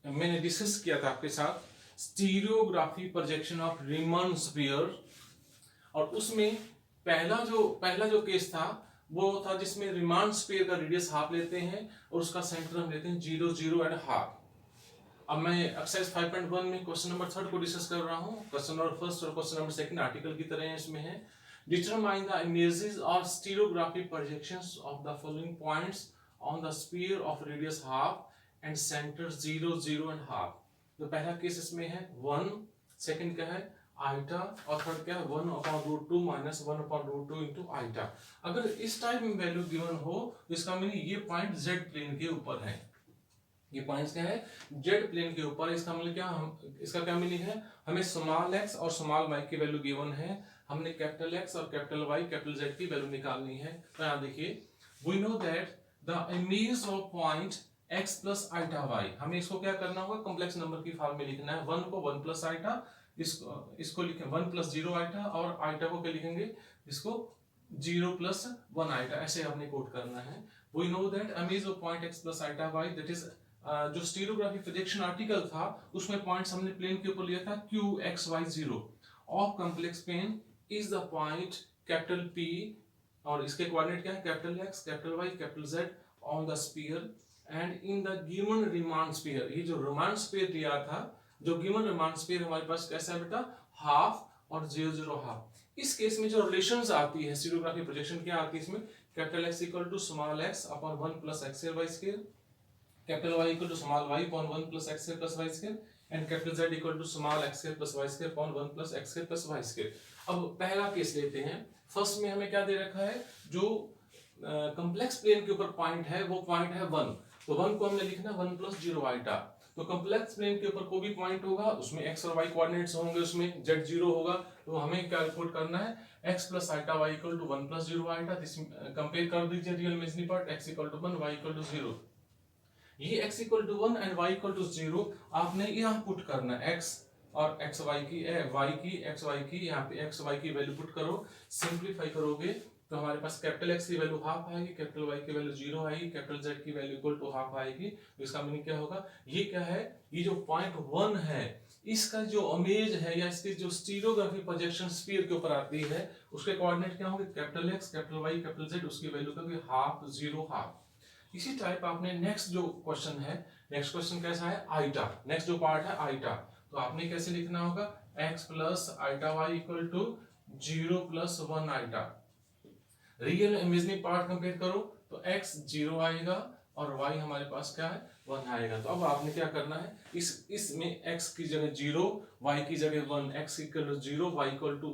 मैंने डिस्कस किया था आपके साथ स्टीरियोग्राफी प्रोजेक्शन ऑफ रीमन स्फीयर, और उसमें पहला जो केस था वो था जिसमें रीमान स्फीयर का रेडियस हाफ लेते हैं और उसका सेंटर हम लेते हैं 0 0 एंड हाफ। अब मैं एक्सरसाइज 5.1 में क्वेश्चन नंबर 3 को डिस्कस कर रहा हूं। क्वेश्चन नंबर 1 और क्वेश्चन नंबर 2 आर्टिकल की तरह इसमें है। डिटरमाइन द इमेजेस और stereographic projections of the following points on the sphere of radius half and centre 0 0 and half. तो पहला केस इसमें है 1, सेकंड क्या है आइटा, और थर्ड क्या है 1/√2 माइनस 1/√2 इंटू आइटा। अगर इस टाइप में वैल्यू गिवन हो तो इसका मीनिंग ये पॉइंट जेड प्लेन के ऊपर है। ये पॉइंट्स क्या है जेड प्लेन के ऊपर। इसका मतलब क्या इसका क्या मीनिंग है, हमें स्मॉल एक्स और स्मॉल वाई की वैल्यू गिवन है, हमने कैपिटल एक्स और कैपिटल वाई कैपिटल जेड की वैल्यू निकालनी है। तो यहाँ देखिए we know that the image of point x plus iota Y, हमें इसको क्या करना होगा कॉम्प्लेक्स नंबर की फॉर्म में लिखना है। 1 को 1 प्लस आइटा, इसको लिखें 1 प्लस 0 आइटा, और आइटा को क्या लिखेंगे इसको 0 प्लस 1 आइटा, ऐसे हमने कोट करना है। We know that image of point x plus iota Y that is जो स्टीरियोग्राफी प्रोजेक्शन आर्टिकल था उसमें पॉइंट्स हमने प्लेन के ऊपर लिया था q x y 0 of complex plane is the point capital P, और इसके कोऑर्डिनेट क्या है capital x capital y capital z on the sphere and in the given Riemann sphere. ये जो रिमान स्फीयर दिया था, जो गिवन रिमान स्फीयर हमारे पास कैसा है बेटा हाफ और 0 0 हाफ। इस केस में जो रिलेशंस आती है स्टीरियोग्राफी प्रोजेक्शन क्या आती है इसमें, capital x equal to small x upon 1 plus x square y square, capital Y equal to small y upon 1 plus x square plus y square, and capital Z equal to small x square plus y square upon 1 plus x square plus y square। अब पहला case लेते हैं। First में हमें क्या दे रखा है, जो कॉम्प्लेक्स प्लेन के ऊपर पॉइंट है वो पॉइंट है 1, तो 1 को हमने लिखना 1 प्लस 0 आइटा। तो कॉम्प्लेक्स प्लेन के ऊपर कोई भी पॉइंट होगा उसमें x और y कोऑर्डिनेट्स होंगे, उसमें z 0 होगा, तो हमें कैलकुलेट करना है x plus iota y equal to 1 plus 0 iota. Compare कर दीजिए real imaginary part, x equal to 1 y equal to 0। ये x equal to 1 and y equal to 0 आपने यहाँ पुट करना है, x और x y की x y की यहाँ पे x y की वैल्यू पुट करो, सिंप्लीफाई करोगे तो हमारे पास कैपिटल x की वैल्यू हाफ आएगी, कैपिटल y की वैल्यू 0 आएगी, कैपिटल z की वैल्यू इक्वल टू हाफ आएगी। तो इसका मीनिंग क्या होगा, ये क्या है, ये जो पॉइंट 1 है इसका जो इमेज है या इसकी जो स्टीरियोग्राफी प्रोजेक्शन स्फीयर के ऊपर आती है उसके कोऑर्डिनेट क्या होंगे capital x capital y capital z, उसकी वैल्यू क्या होगी हाफ 0 हाफ। इसी टाइप आपने नेक्स्ट जो क्वेश्चन है, नेक्स्ट क्वेश्चन कैसा है आइटा, नेक्स्ट जो पार्ट है आइटा, तो आपने कैसे लिखना होगा x plus iota Y equal to 0 plus 1 iota. Real imaginary part compare करो तो x 0 आएगा और y हमारे पास क्या है 1 आएगा। तो अब आपने क्या करना है, इसमें x की जगह 0 y की जगह 1, x equal to 0 y equal to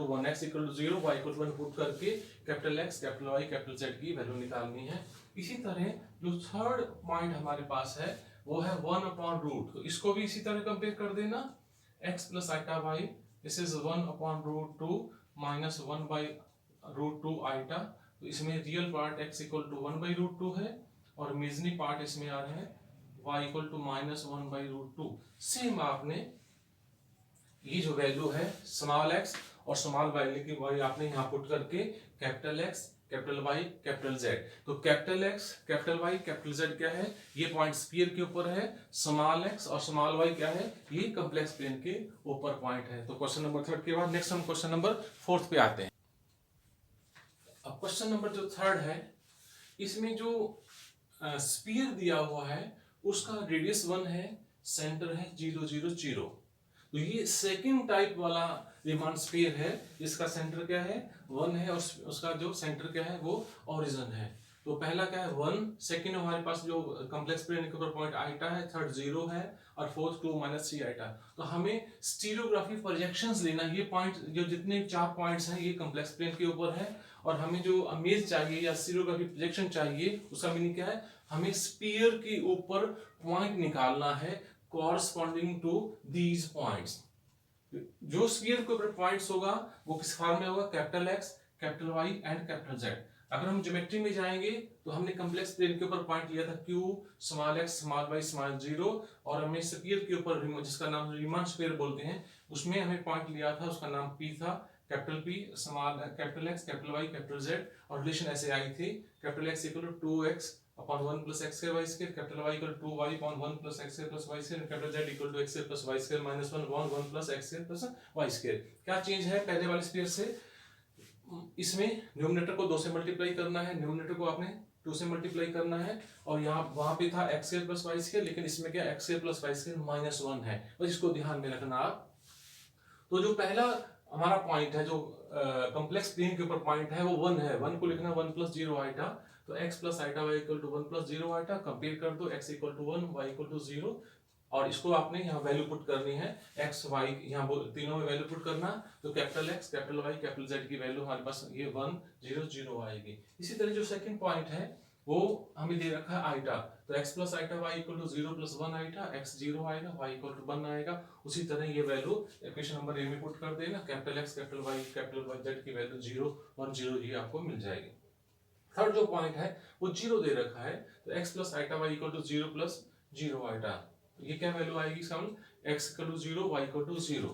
1, x equal to 0 y equal to 1 put करके capital x capital y capital z की वैल्यू निकालनी है। इसी तरह जो थर्ड पॉइंट हमारे पास है वो है 1/√, तो इसको भी इसी तरह कंपेयर कर देना, x plus iota y this is 1/√2 minus 1/√2 iota. तो इसमें real part x equal to 1/√2 है और इमेजिनरी पार्ट इसमें आ रहा है y equal to minus 1/√2। Same आपने ये जो वैल्यू है स्मॉल x और स्मॉल y की वही आपने यहाँ पुट करके capital x capital y capital z, तो capital x capital y capital z क्या है, ये पॉइंट स्फीयर के ऊपर है, स्मॉल x और स्मॉल y क्या है, ये कॉम्प्लेक्स प्लेन के ऊपर पॉइंट है। तो क्वेश्चन नंबर 3 के बाद नेक्स्ट हम क्वेश्चन नंबर 4 पे आते हैं। अब क्वेश्चन नंबर जो 3 है इसमें जो स्फीयर दिया हुआ है उसका रेडियस 1 है, सेंटर है 0 0 0। तो ये सेकंड टाइप वाला रीमान स्फीयर है, इसका सेंटर क्या है 1 है और उसका जो सेंटर क्या है वो ओरिजिन है। तो पहला क्या है 1, सेकंड हमारे पास जो कॉम्प्लेक्स प्लेन के ऊपर पॉइंट आइटा है, थर्ड 0 है और फोर्थ 2 माइनस 3 आइटा। तो हमें स्टीरियोग्राफी प्रोजेक्शंस लेना, ये पॉइंट जो जितने 4 पॉइंट्स हैं ये कॉम्प्लेक्स प्लेन के ऊपर है और हमें जो इमेज चाहिए या स्टीरियोग्राफी प्रोजेक्शन चाहिए उसका मीनिंग क्या है, हमें स्फीयर के ऊपर पॉइंट निकालना है कॉरस्पॉन्डिंग टू दीज पॉइंट्स। जो स्फीयर के ऊपर पॉइंट्स होगा वो किस फॉर्म में होगा capital x capital y and capital z। अगर हम ज्योमेट्री में जाएंगे तो हमने कॉम्प्लेक्स प्लेन के ऊपर पॉइंट लिया था q small x small y small 0 और हमने स्फीयर के ऊपर जिसका नाम रीमान स्फीयर बोलते हैं उसमें हमें पॉइंट लिया था, उसका नाम p था, capital P small capital x capital y capital z और रिलेशन ऐसे आई थी capital x equal to 2x upon 1 plus X square Y square, capital Y equal to Y upon 1 plus X square plus Y square, capital Z equal to X square plus Y square minus 1 upon 1 plus X square plus Y square. क्या change है पहले वाले sphere से? इसमें numerator को 2 से multiply करना है, न्यूमरेटर को आपने 2 से मल्टीप्लाई करना है, और यहाँ वहां पे था X square plus Y square, लेकिन इसमें क्या X square plus Y square minus 1 है, बस इसको ध्यान में रखना आप। तो जो पहला हमारा पॉइंट है, जो कॉम्प्लेक्स प्लेन के ऊपर पॉइंट है, वो 1 है। 1 को लिखना 1 प्लस 0 आइटा, तो x plus iota y equal to 1 plus 0 iota, compare कर दो, x equal to 1 y equal to 0, और इसको आपने यहाँ वैल्यू पुट करनी है, x y यहाँ तीनों में वैल्यू पुट करना, तो capital x capital y capital z की वैल्यू हमारे पास ये 1 0 0 आएगी। इसी तरह जो सेकंड पॉइंट है वो हमें दे रखा है आइटा, तो x plus iota y equal to 0 plus 1 iota, x 0 आएगा, y इक्वल टू 1 आएगा। उसी तरह ये वैल्यू इक्वेशन नंबर ए में पुट कर देना, capital x capital y capital z की वैल्यू 0 1 0 ये आपको मिल जाएगी। थर्ड जो पॉइंट है वो 0 दे रखा है, तो x plus iota y equal to 0 plus 0 iota, ये क्या वैल्यू आएगी इसका? x equal to 0 y equal to 0।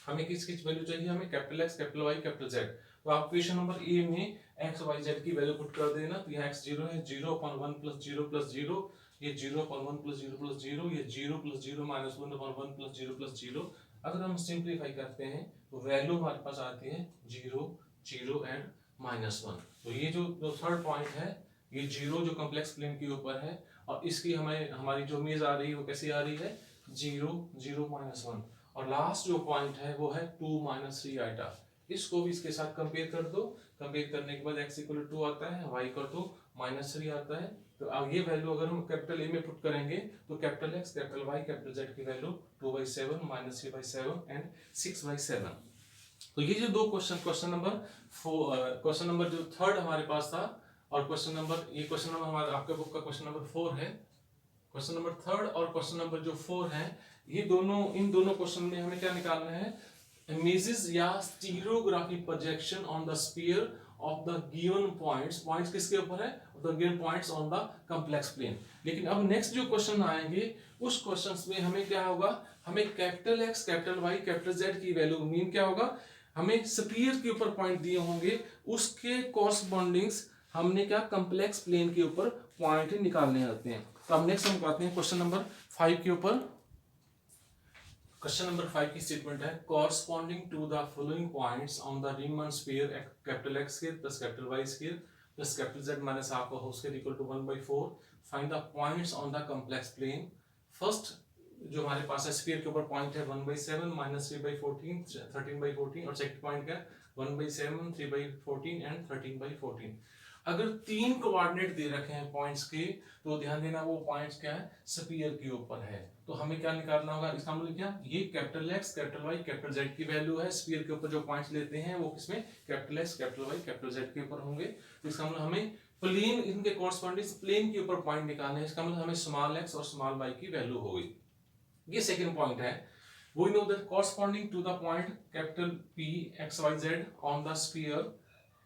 हमें किसकी वैल्यू चाहिए? हमें capital x capital y capital z। तो आप इक्वेशन नंबर ए में x y z की वैल्यू पुट कर देना, तो यहाँ x 0 है, 0 अपॉन 1 प्लस 0 प्लस 0, ये 0 अपॉन 1 प्लस 0 प्लस 0, ये 0 plus 0 minus 1 upon 1 plus 0 plus 0। अगर हम सिंप्लीफाई करते हैं तो वैल्यू हमारे पास आती है 0 0 एंड माइनस 1। तो ये जो थर्ड पॉइंट है, ये 0 जो कॉम्प्लेक्स प्लेन के ऊपर है, और इसकी हमें हमारी जो इमेज आ रही है वो कैसी आ रही है? 0 0 माइनस 1। और लास्ट जो पॉइंट है वो है 2 माइनस 3 आइटा, इसको भी इसके साथ कंपेयर कर दो। कंपेयर करने के बाद x इक्वल टू 2 आता है, y इक्वल टू माइनस 3 आता है। तो अब ये वैल्यू अगर हम कैपिटल ए में पुट करेंगे तो capital x capital y capital z की वैल्यू 2/7 माइनस 3/7 एंड 6/7। तो ये जो दो क्वेश्चन नंबर जो थर्ड हमारे पास था, और क्वेश्चन नंबर हमारा आपके बुक का क्वेश्चन नंबर 4 है। क्वेश्चन नंबर थर्ड और क्वेश्चन नंबर जो 4 है, ये दोनों इन दोनों क्वेश्चन में हमें क्या निकालना है? इमेजेस या stereography projection on the sphere of the given points किसके ऊपर है? The given points on the complex plane. लेकिन अब नेक्स्ट जो क्वेश्चन आएंगे उस क्वेश्चंस में हमें क्या होगा? हमें capital x capital y capital z की वैल्यू मीन क्या होगा? हमें स्फीयर के ऊपर पॉइंट दिए होंगे, उसके कॉरस्पॉन्डिंग्स हमने क्या कॉम्प्लेक्स प्लेन के ऊपर पॉइंट निकालने होते हैं। तो अब नेक्स्ट हम आते हैं क्वेश्चन नंबर 5 के ऊपर। क्वेश्चन नंबर 5 की स्टेटमेंट है, corresponding to the following points on the Riemann sphere capital x square plus capital y square plus capital z minus half का whole square equal to 1/4, find the points on the complex plane. First जो हमारे पास है sphere के ऊपर point है 1/7 minus 3/14 13/14, और second point क्या है? 1/7 3/14 एंड 13/14। अगर 3 कोऑर्डिनेट दे रखे हैं पॉइंट्स के, तो ध्यान देना वो पॉइंट्स क्या है? स्फीयर के ऊपर है। तो हमें क्या निकालना होगा? इसका मतलब क्या? ये capital x capital y capital z की वैल्यू है। स्फीयर के ऊपर जो पॉइंट्स लेते हैं वो किसमें? Capital x capital y capital z के ऊपर होंगे। तो इसका मतलब हमें प्लेन, इनके कॉरस्पॉन्डिंग प्लेन के ऊपर पॉइंट निकालने हैं। इसका मतलब हमें स्मॉल x और स्मॉल y की वैल्यू होगी। ये सेकंड पॉइंट है, we know that corresponding to the point capital P x y z on the sphere,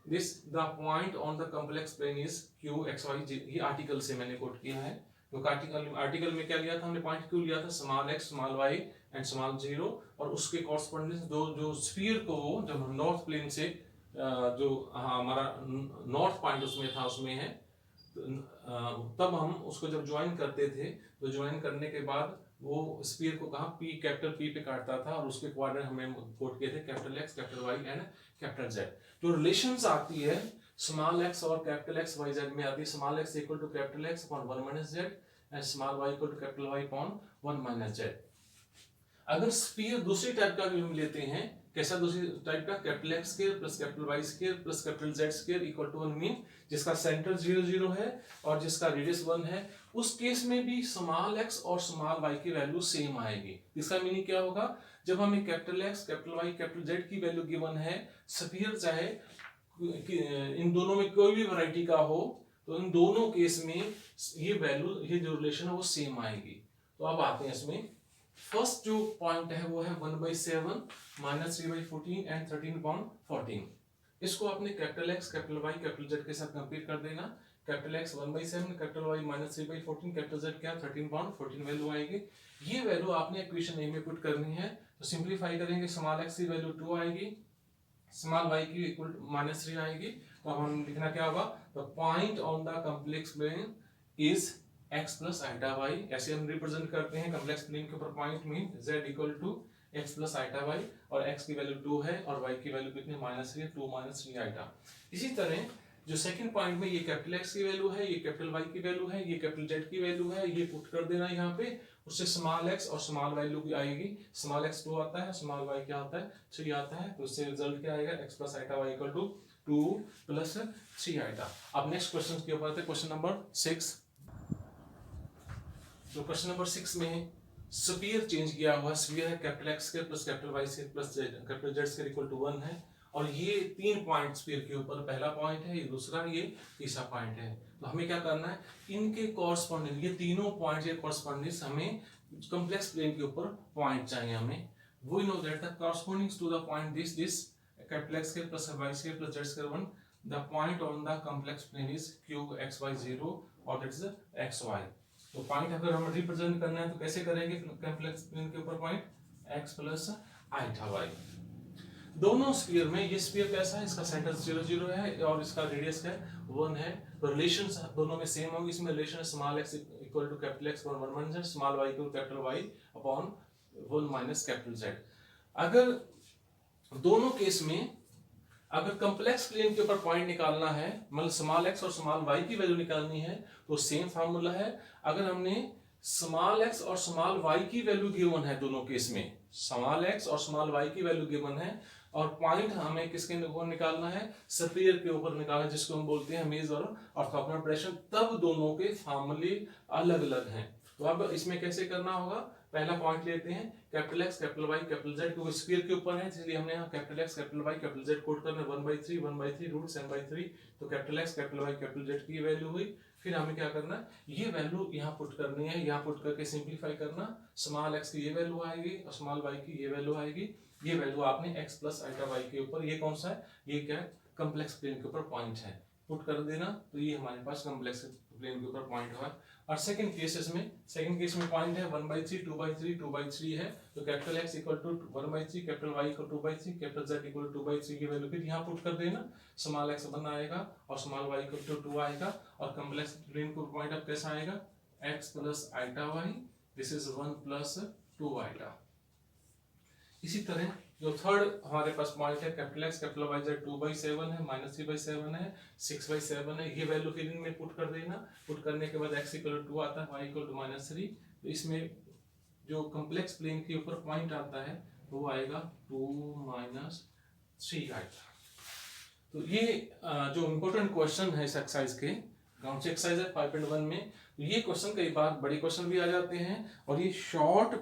this the point on the complex plane is q x y z। ये article से मैंने coat किया है, तो article में क्या लिया था हमने? पॉइंट क्यू लिया था, small x small y and small 0, और उसके कॉरस्पॉन्डिंग दो जो स्फीयर को जब हम नॉर्थ प्लेन से जो हमारा नॉर्थ पॉइंट उसमें था उसमें है, तब हम उसको जब ज्वाइन करते थे, तो ज्वाइन करने के बाद वो स्फीयर को कहाँ? P कैपिटल P पे काटता था, और उसके क्वाड्रेंट हमने कोट किए थे capital x capital y and capital z। जो रिलेशंस आती है स्मॉल x और कैपिटल x y z में आती है, small x equal to capital x upon 1 minus z and small y equal to capital y upon 1 minus z। अगर sphere दूसरी type का भी हम लेते हैं, कैसा दूसरी टाइप का? Capital x square plus capital y square plus capital z square equal to 1 mean जिसका सेंटर 0 0 है और जिसका रेडियस 1 है, उस केस में भी स्मॉल x और स्मॉल y की वैल्यू सेम आएगी। इसका मीनिंग क्या होगा? जब हमें capital x capital y capital z की वैल्यू गिवन है, स्फीयर चाहे इन दोनों में कोई भी वैरायटी का हो, तो इन दोनों केस में ये वैल्यू, ये जो रिलेशन है वो सेम आएगी। तो अब आते हैं इसमें। फर्स्ट जो पॉइंट है वो है 1/7 माइनस 3/14 एंड 13/14। इसको आपने capital x capital y capital z के साथ कंपेयर कर देना। Capital x 1/7 capital y minus 3/14 capital z क्या? 13/14 वैल्यू आएगी। ये वैल्यू आपने इक्वेशन ए में पुट करनी है। तो सिंपलीफाई करेंगे, स्मॉल x की वैल्यू 2 आएगी, स्मॉल y की इक्वल -3 आएगी। तो अब हम लिखना क्या होगा? The point on the complex plane is x plus iota y। ऐसे हम रिप्रेजेंट करते हैं कॉम्प्लेक्स प्लेन के ऊपर पॉइंट में z equal to x plus iota y, और x की वैल्यू 2 है और y की वैल्यू कितनी -3 है, 2 - 3 आइटा। इसी तरह जो सेकंड पॉइंट में ये कैपिटल x की वैल्यू है, ये कैपिटल y की वैल्यू है, ये कैपिटल z की वैल्यू है, ये पुट कर देना यहाँ पे, उससे स्मॉल x और स्मॉल वैल्यू की आएगी। स्मॉल x 2 आता है, स्मॉल y क्या आता है, 3 आता है, तो उससे रिजल्ट क्या आएगा, x plus iota y equal to 2 plus 3 iota. अब नेक्स्ट क्वेश्चन के ऊपर आते हैं, क्वेश्चन नंबर 6। तो क्वेश्चन नंबर 6 में स्फीयर चेंज किया हुआ स्फीयर है, capital x square plus capital y square plus capital z square equal to 1 है, और ये 3 पॉइंट स्फीयर के ऊपर, पहला पॉइंट है, ये दूसरा, ये तीसरा पॉइंट है। तो हमें क्या करना है, इनके कॉरस्पॉन्डिंग, ये तीनों पॉइंट के कॉरस्पॉन्डिंग हमें कॉम्प्लेक्स प्लेन के ऊपर पॉइंट चाहिए हमें। We know that the corresponding to the point this capital x square plus y square plus z square 1, the point on the complex plane is Q xy0 और that is xy। तो point अगर हमें represent करना है तो कैसे करेंगे complex plane के ऊपर point, x plus iota y। दोनों स्फीयर में ये स्फीयर कैसा है, इसका सेंटर 0 0 है और इसका रेडियस क्या है, 1 है। तो रिलेशन दोनों में सेम होगी, इसमें relation small x equal to capital x upon 1 minus small y equal to capital y upon 1 minus capital z। अगर दोनों केस में अगर कॉम्प्लेक्स प्लेन के ऊपर पॉइंट निकालना है, मतलब स्मॉल x और स्मॉल y की वैल्यू निकालनी है, तो सेम फार्मूला है। अगर हमने स्मॉल x और स्मॉल y की वैल्यू गिवन है, दोनों केस में स्मॉल x और स्मॉल y की वैल्यू गिवन है, और पॉइंट हमें किसके ऊपर निकालना है, स्फीयर के ऊपर निकालना है, जिसको हम बोलते हैं मेज और ऑर्थोगोनल प्रोजेक्शन, तब दोनों के फार्मूले अलग अलग हैं। तो अब इसमें कैसे करना होगा, पहला पॉइंट लेते हैं capital x capital y capital z, क्योंकि स्फीयर के ऊपर है इसलिए हमने यहाँ capital x capital y capital z code करना 1/3 रूट n/3। तो capital x capital y capital z की वैल्यू हुई। फिर हमें क्या करना है, ये वैल्यू यहाँ पुट करनी है, यहाँ पुट करके सिंपलीफाई करना, स्मॉल x की ये वैल्यू आएगी और स्मॉल y की ये वैल्यू आएगी। ये वैल्यू आपने x प्लस आइटा y के ऊपर, ये कौन सा है, ये क्या है, कॉम्प्लेक्स प्लेन के ऊपर पॉइंट है, पुट कर देना। तो ये हमारे पास कॉम्प्लेक्स प्लेन के ऊपर पॉइंट हुआ। और सेकंड केस में पॉइंट है 1/3 2/3 2/3 है, तो capital x equal to 1/3 capital y equal to 2/3 capital z equal to 2/3 की वैल्यू फिर यहाँ पुट कर देना, स्मॉल x 1 आएगा और स्मॉल y इक्वल टू 2 आएगा, और कॉम्प्लेक्स प्लेन को पॉइंट अब कैसा आएगा, x plus iota y, this is 1 plus 2 eta. इसी तरह जो थर्ड हमारे पास पॉइंट है capital x capital y z 2/7 है, -3/7 है, 6/7 है, ये वैल्यू फिर इनमें पुट कर देना। पुट करने के बाद x इक्वल टू 2 आता है, y इक्वल टू -3। तो इसमें जो कॉम्प्लेक्स प्लेन के ऊपर पॉइंट आता है वो आएगा 2 - 3 आएगा। तो ये जो इम्पोर्टेंट क्वेश्चन है इस एक्सरसाइज के, कौन सी एक्सरसाइज है 5.1 में, ये क्वेश्चन कई बार बड़े क्वेश्चन भी आ जाते हैं, और ये शॉर्ट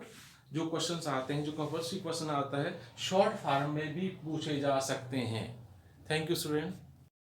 जो क्वेश्चंस आते हैं, जो कंपल्सरी क्वेश्चन आता है, शॉर्ट फॉर्म में भी पूछे जा सकते हैं। Thank you student.